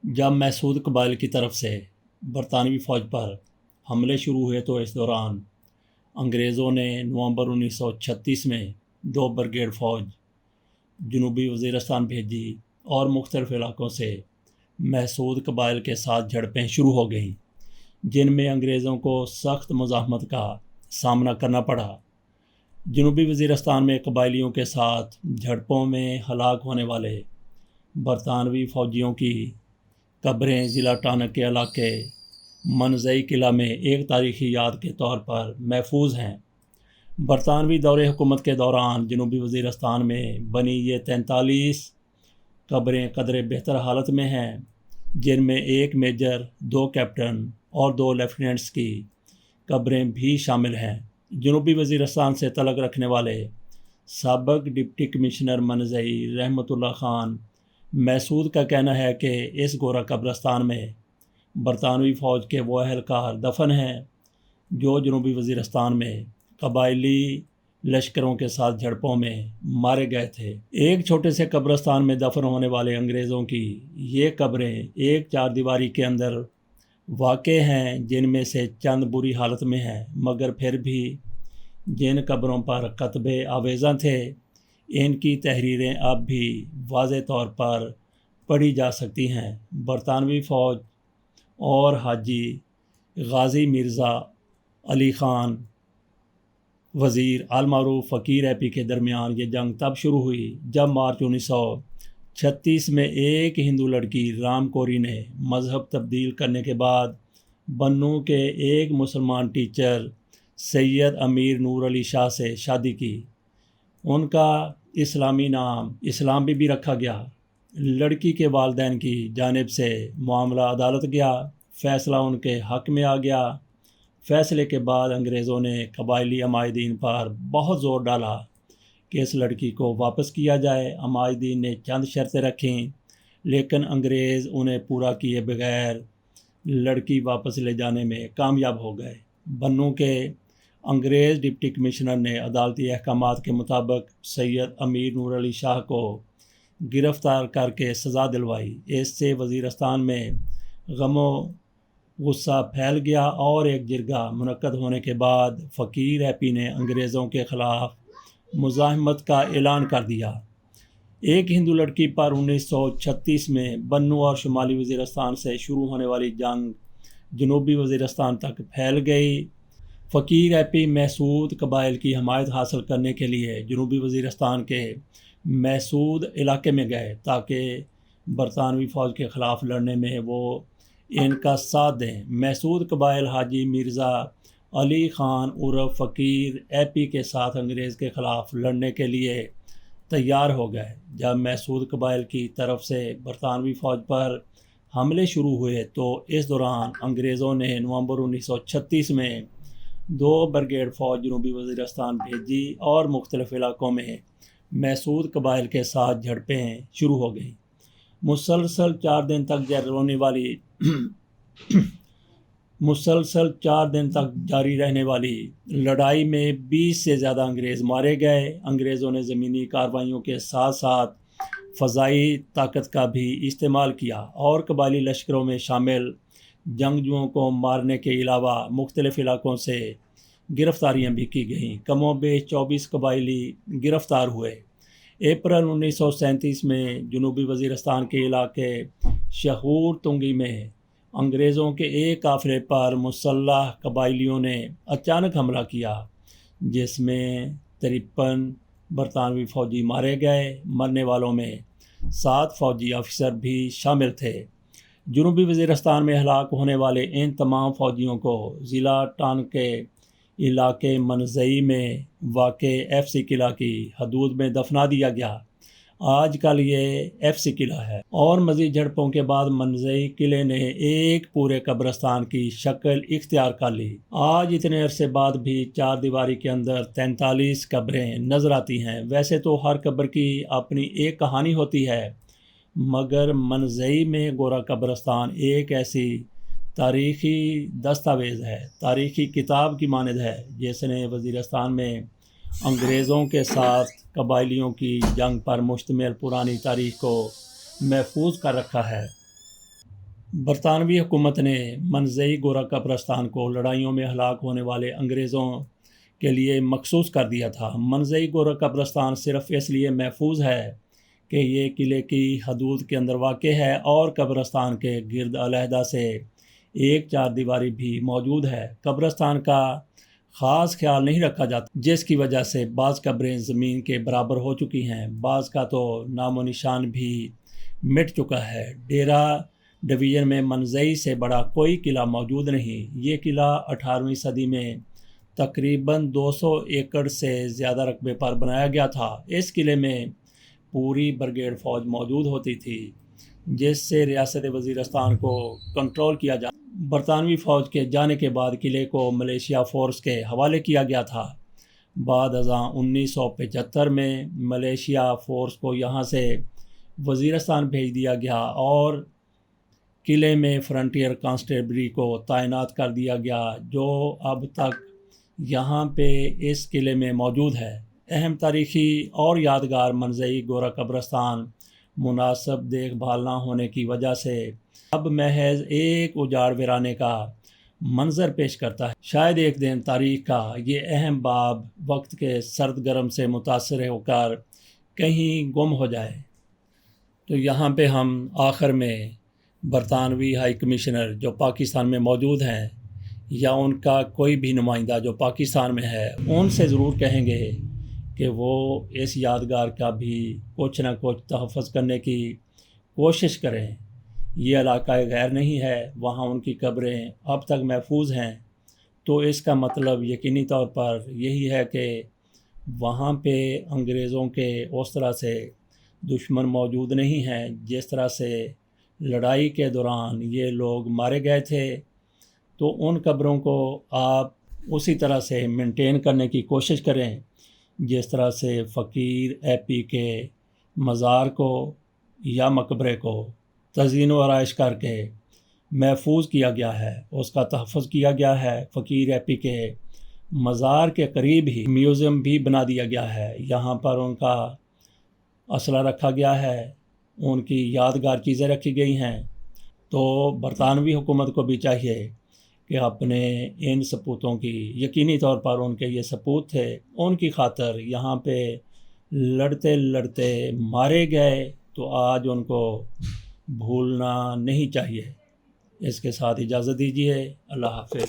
جب محسود قبائل کی طرف سے برطانوی فوج پر حملے شروع ہوئے تو اس دوران انگریزوں نے نومبر 1936 میں 2 بریگیڈ فوج جنوبی وزیرستان بھیجی اور مختلف علاقوں سے محسود قبائل کے ساتھ جھڑپیں شروع ہو گئیں، جن میں انگریزوں کو سخت مزاحمت کا سامنا کرنا پڑا۔ جنوبی وزیرستان میں قبائلیوں کے ساتھ جھڑپوں میں ہلاک ہونے والے برطانوی فوجیوں کی قبریں ضلع ٹانک کے علاقے منزئی قلعہ میں ایک تاریخی یاد کے طور پر محفوظ ہیں۔ برطانوی دور حکومت کے دوران جنوبی وزیرستان میں بنی یہ 43 قبریں قدرے بہتر حالت میں ہیں، جن میں 1 میجر، 2 کیپٹن اور 2 لیفٹیننٹس کی قبریں بھی شامل ہیں۔ جنوبی وزیرستان سے تعلق رکھنے والے سابق ڈپٹی کمشنر منزئی رحمت اللہ خان محسود کا کہنا ہے کہ اس گورا قبرستان میں برطانوی فوج کے وہ اہلکار دفن ہیں جو جنوبی وزیرستان میں قبائلی لشکروں کے ساتھ جھڑپوں میں مارے گئے تھے۔ ایک چھوٹے سے قبرستان میں دفن ہونے والے انگریزوں کی یہ قبریں ایک 4 دیواری کے اندر واقع ہیں، جن میں سے چند بری حالت میں ہیں، مگر پھر بھی جن قبروں پر کتبے آویزاں تھے ان کی تحریریں اب بھی واضح طور پر پڑھی جا سکتی ہیں۔ برطانوی فوج اور حاجی غازی مرزا علی خان وزیر المعروف فقیر اے پی کے درمیان یہ جنگ تب شروع ہوئی جب مارچ 1936 میں ایک ہندو لڑکی رام کوری نے مذہب تبدیل کرنے کے بعد بنوں کے ایک مسلمان ٹیچر سید امیر نور علی شاہ سے شادی کی۔ ان کا اسلامی نام اسلام بی بی رکھا گیا۔ لڑکی کے والدین کی جانب سے معاملہ عدالت گیا، فیصلہ ان کے حق میں آ گیا۔ فیصلے کے بعد انگریزوں نے قبائلی عمائدین پر بہت زور ڈالا کہ اس لڑکی کو واپس کیا جائے۔ عمائدین نے چند شرطیں رکھیں، لیکن انگریز انہیں پورا کیے بغیر لڑکی واپس لے جانے میں کامیاب ہو گئے۔ بنوں کے انگریز ڈپٹی کمشنر نے عدالتی احکامات کے مطابق سید امیر نور علی شاہ کو گرفتار کر کے سزا دلوائی۔ اس سے وزیرستان میں غم و غصہ پھیل گیا اور ایک جرگہ منعقد ہونے کے بعد فقیر اے پی نے انگریزوں کے خلاف مزاحمت کا اعلان کر دیا۔ ایک ہندو لڑکی پر 1936 میں بنوں اور شمالی وزیرستان سے شروع ہونے والی جنگ جنوبی وزیرستان تک پھیل گئی۔ فقیر اے پی محسود قبائل کی حمایت حاصل کرنے کے لیے جنوبی وزیرستان کے محسود علاقے میں گئے تاکہ برطانوی فوج کے خلاف لڑنے میں وہ ان کا ساتھ دیں۔ محسود قبائل حاجی مرزا علی خان عرف فقیر اے پی کے ساتھ انگریز کے خلاف لڑنے کے لیے تیار ہو گئے۔ جب محسود قبائل کی طرف سے برطانوی فوج پر حملے شروع ہوئے تو اس دوران انگریزوں نے نومبر 1936 میں 2 بریگیڈ فوج جنوبی وزیرستان بھیجی اور مختلف علاقوں میں محسود قبائل کے ساتھ جھڑپیں شروع ہو گئیں۔ مسلسل 4 دن تک جاری رہنے والی لڑائی میں 20 سے زیادہ انگریز مارے گئے۔ انگریزوں نے زمینی کارروائیوں کے ساتھ ساتھ فضائی طاقت کا بھی استعمال کیا اور قبائلی لشکروں میں شامل جنگجوؤں کو مارنے کے علاوہ مختلف علاقوں سے گرفتاریاں بھی کی گئیں۔ کم و بیش 24 قبائلی گرفتار ہوئے۔ اپریل 1937 میں جنوبی وزیرستان کے علاقے شہور تنگی میں انگریزوں کے ایک قافلے پر مسلح قبائلیوں نے اچانک حملہ کیا، جس میں 53 برطانوی فوجی مارے گئے۔ مرنے والوں میں 7 فوجی افسر بھی شامل تھے۔ جنوبی وزیرستان میں ہلاک ہونے والے ان تمام فوجیوں کو ضلع ٹانک کے علاقے منزئی میں واقع ایف سی قلعہ کی حدود میں دفنا دیا گیا۔ آج کل یہ ایف سی قلعہ ہے اور مزید جھڑپوں کے بعد منزئی قلعے نے ایک پورے قبرستان کی شکل اختیار کر لی۔ آج اتنے عرصے بعد بھی 4 دیواری کے اندر 43 قبریں نظر آتی ہیں۔ ویسے تو ہر قبر کی اپنی ایک کہانی ہوتی ہے، مگر منزئی میں گورا قبرستان ایک ایسی تاریخی دستاویز ہے، تاریخی کتاب کی مانند ہے، جس نے وزیرستان میں انگریزوں کے ساتھ قبائلیوں کی جنگ پر مشتمل پرانی تاریخ کو محفوظ کر رکھا ہے۔ برطانوی حکومت نے منزئی گورا قبرستان کو لڑائیوں میں ہلاک ہونے والے انگریزوں کے لیے مخصوص کر دیا تھا۔ منزئی گورا قبرستان صرف اس لیے محفوظ ہے کہ یہ قلعے کی حدود کے اندر واقع ہے اور قبرستان کے گرد علیحدہ سے ایک چار دیواری بھی موجود ہے۔ قبرستان کا خاص خیال نہیں رکھا جاتا، جس کی وجہ سے بعض قبریں زمین کے برابر ہو چکی ہیں، بعض کا تو نام و نشان بھی مٹ چکا ہے۔ ڈیرہ ڈویژن میں منزئی سے بڑا کوئی قلعہ موجود نہیں۔ یہ قلعہ 18ویں صدی میں تقریباً 200 ایکڑ سے زیادہ رقبے پر بنایا گیا تھا۔ اس قلعے میں پوری بریگیڈ فوج موجود ہوتی تھی، جس سے ریاست وزیرستان کو کنٹرول کیا جاتا۔ برطانوی فوج کے جانے کے بعد قلعے کو ملیشیا فورس کے حوالے کیا گیا تھا۔ بعد ازاں 1975 میں ملیشیا فورس کو یہاں سے وزیرستان بھیج دیا گیا اور قلعے میں فرنٹیئر کانسٹیبلری کو تعینات کر دیا گیا، جو اب تک یہاں پہ اس قلعے میں موجود ہے۔ اہم تاریخی اور یادگار منزئی گورا قبرستان مناسب دیکھ بھال نہ ہونے کی وجہ سے اب محض ایک اجاڑ ویرانے کا منظر پیش کرتا ہے۔ شاید ایک دن تاریخ کا یہ اہم باب وقت کے سرد گرم سے متاثر ہو کر کہیں گم ہو جائے۔ تو یہاں پہ ہم آخر میں برطانوی ہائی کمشنر جو پاکستان میں موجود ہیں یا ان کا کوئی بھی نمائندہ جو پاکستان میں ہے، ان سے ضرور کہیں گے کہ وہ اس یادگار کا بھی کچھ نہ کچھ تحفظ کرنے کی کوشش کریں۔ یہ علاقہ غیر نہیں ہے، وہاں ان کی قبریں اب تک محفوظ ہیں، تو اس کا مطلب یقینی طور پر یہی ہے کہ وہاں پہ انگریزوں کے اس طرح سے دشمن موجود نہیں ہیں، جس طرح سے لڑائی کے دوران یہ لوگ مارے گئے تھے۔ تو ان قبروں کو آپ اسی طرح سے مینٹین کرنے کی کوشش کریں، جس طرح سے فقیر ایپی کے مزار کو یا مقبرے کو تزئین و آرائش کر کے محفوظ کیا گیا ہے، اس کا تحفظ کیا گیا ہے۔ فقیر ایپی کے مزار کے قریب ہی میوزیم بھی بنا دیا گیا ہے، یہاں پر ان کا اسلحہ رکھا گیا ہے، ان کی یادگار چیزیں رکھی گئی ہیں۔ تو برطانوی حکومت کو بھی چاہیے کہ اپنے ان سپوتوں کی، یقینی طور پر ان کے یہ سپوت تھے، ان کی خاطر یہاں پہ لڑتے لڑتے مارے گئے، تو آج ان کو بھولنا نہیں چاہیے۔ اس کے ساتھ اجازت دیجیے، اللہ حافظ۔